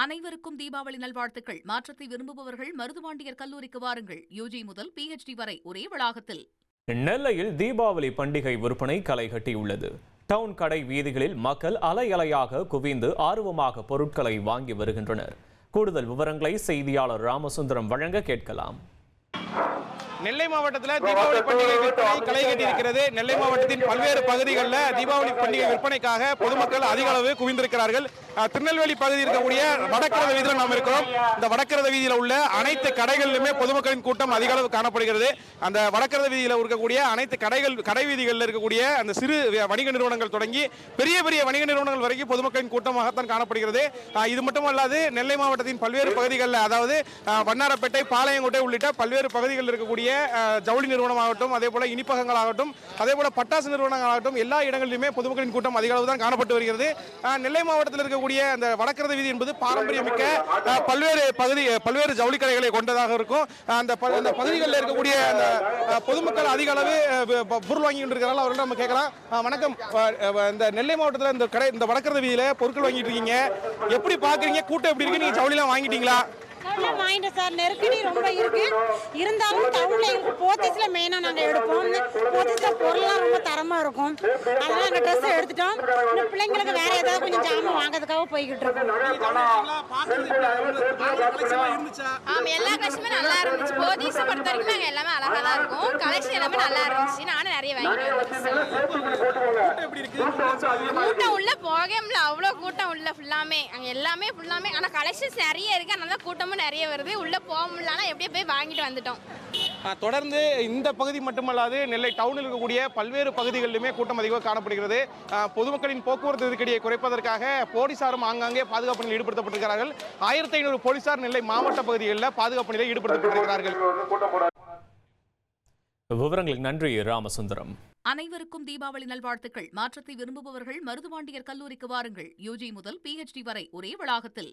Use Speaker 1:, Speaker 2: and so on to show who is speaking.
Speaker 1: அனைவருக்கும் தீபாவளி நல்வாழ்த்துக்கள். மாற்றத்தை விரும்புபவர்கள் மருதுபாண்டியர் கல்லூரிக்கு வாருங்கள். யுஜி முதல் PhD வரை ஒரே வளாகத்தில்.
Speaker 2: நெல்லையில் தீபாவளி பண்டிகை விற்பனை களை கட்டியுள்ளது. டவுன் கடை வீதிகளில் மக்கள் அலை அலையாக குவிந்து ஆர்வமாக பொருட்களை வாங்கி வருகின்றனர். கூடுதல் விவரங்களை செய்தியாளர் ராமசுந்தரம் வழங்க கேட்கலாம்.
Speaker 3: நெல்லை மாவட்டத்தில் தீபாவளி பண்டிகை விற்பனை களை கட்டியிருக்கிறது. நெல்லை மாவட்டத்தின் பல்வேறு பகுதிகளில் தீபாவளி பண்டிகை விற்பனைக்காக பொதுமக்கள் அதிக அளவு குவிந்திருக்கிறார்கள். திருநெல்வேலி பகுதியில் இருக்கக்கூடிய வடக்கரத வீதியில் நாம் இருக்கிறோம். இந்த வடக்கரத வீதியில் உள்ள அனைத்து கடைகளிலுமே பொதுமக்களின் கூட்டம் அதிக அளவு காணப்படுகிறது. அந்த வடக்கரத வீதியில் இருக்கக்கூடிய அனைத்து கடை வீதிகளில் இருக்கக்கூடிய அந்த சிறு வணிக நிறுவனங்கள் தொடங்கி பெரிய பெரிய வணிக நிறுவனங்கள் வரைக்கும் பொதுமக்களின் கூட்டமாகத்தான் காணப்படுகிறது. இது மட்டுமல்லாது நெல்லை மாவட்டத்தின் பல்வேறு பகுதிகளில், அதாவது வண்ணாரப்பேட்டை, பாளையங்கோட்டை உள்ளிட்ட பல்வேறு பகுதிகளில் இருக்கக்கூடிய ஜவுளி நிறுவனமாகட்டும், அதே போல இனிப்பகங்களாகட்டும், அதே போல பட்டாசு நிறுவனங்களாகட்டும், எல்லா இடங்களிலுமே பொதுமக்களின் கூட்டம் அதிக அளவு தான் காணப்பட்டு வருகிறது. நெல்லை மாவட்டத்தில் இருக்கக்கூடிய அந்த வடக்கரத வீதி என்பது பாரம்பரியமிக்க பல்வேறு ஜவுளி கடைகளை கொண்டதாக இருக்கும். அந்த பகுதிகளில் இருக்கக்கூடிய அந்த பொதுமக்கள் அதிக அளவு பொருள் வாங்கி கொண்டிருக்கிறார்கள். அவர்கள் நம்ம கேட்கலாம். வணக்கம், இந்த நெல்லை மாவட்டத்தில் இந்த வடக்கரத வீதியில பொருட்கள் வாங்கிட்டு இருக்கீங்க, எப்படி பாக்குறீங்க? கூட்டம் எப்படி இருக்கு? நீங்க ஜவுளிலாம் வாங்கிட்டீங்களா?
Speaker 4: வாங்கிட்டேன் சார். நெருக்கடி ரொம்ப இருக்கு. இருந்தாலும் டவுன்ல எங்களுக்கு போத்தீஸ்ல மெயினா நாங்க எடுப்போம். போத்தீஸ்ல பொருள்லாம் ரொம்ப தரமா இருக்கும். அதனால நாங்க ட்ரெஸ் எடுத்துட்டோம். இந்த பிள்ளைங்களுக்கு வேற ஏதாவது கொஞ்சம் ஜாமான் வாங்குறதுக்காக போய்கிட்டு இருக்கோம்.
Speaker 5: ஆமா, எல்லா கலெக்ஷனுமே நல்லா இருந்துச்சு. போத்தீஸை பொறுத்த வரைக்கும் நாங்க எல்லாமே அழகா தான் இருக்கும். கலெக்ஷன் எல்லாமே நல்லா இருந்துச்சு. நானும் நிறைய வாங்கிட்டேன். கூட்டம் உள்ள போகம்ல அவ்வளோ கூட்டம் உள்ள ஃபுல்லாமே அங்கே எல்லாமே ஃபுல்லாமே. ஆனால் கலெக்ஷன்ஸ் நிறைய இருக்கு. அதனால கூட்டமும் நிறைய வருது. உள்ள போக முடியலன்னா எப்படியே போய் வாங்கிட்டு வந்துட்டோம்.
Speaker 3: தொடர்ந்து இந்த பகுதி மட்டுமல்லாது நெல்லை டவுனில் இருக்கக்கூடிய பல்வேறு பகுதிகளிலுமே கூட்டம் அதிகமாக காணப்படுகிறது. பொதுமக்களின் போக்குவரத்து நெருக்கடியை குறைப்பதற்காக போலீசாரும் ஆங்காங்கே பாதுகாப்பு பணியில் ஈடுபடுத்தப்பட்டிருக்கிறார்கள். 1500 போலீசார் நெல்லை மாவட்ட பகுதிகளில் பாதுகாப்பு பணியில் ஈடுபடுத்தப்பட்டிருக்கிறார்கள்.
Speaker 2: விவரங்களுக்கு நன்றி ராமசுந்தரம்.
Speaker 1: அனைவருக்கும் தீபாவளி நல்வாழ்த்துக்கள். மாற்றத்தை விரும்புபவர்கள் மருதுபாண்டியர் கல்லூரிக்கு வாருங்கள். யுஜி முதல் PhD வரை ஒரே வளாகத்தில்.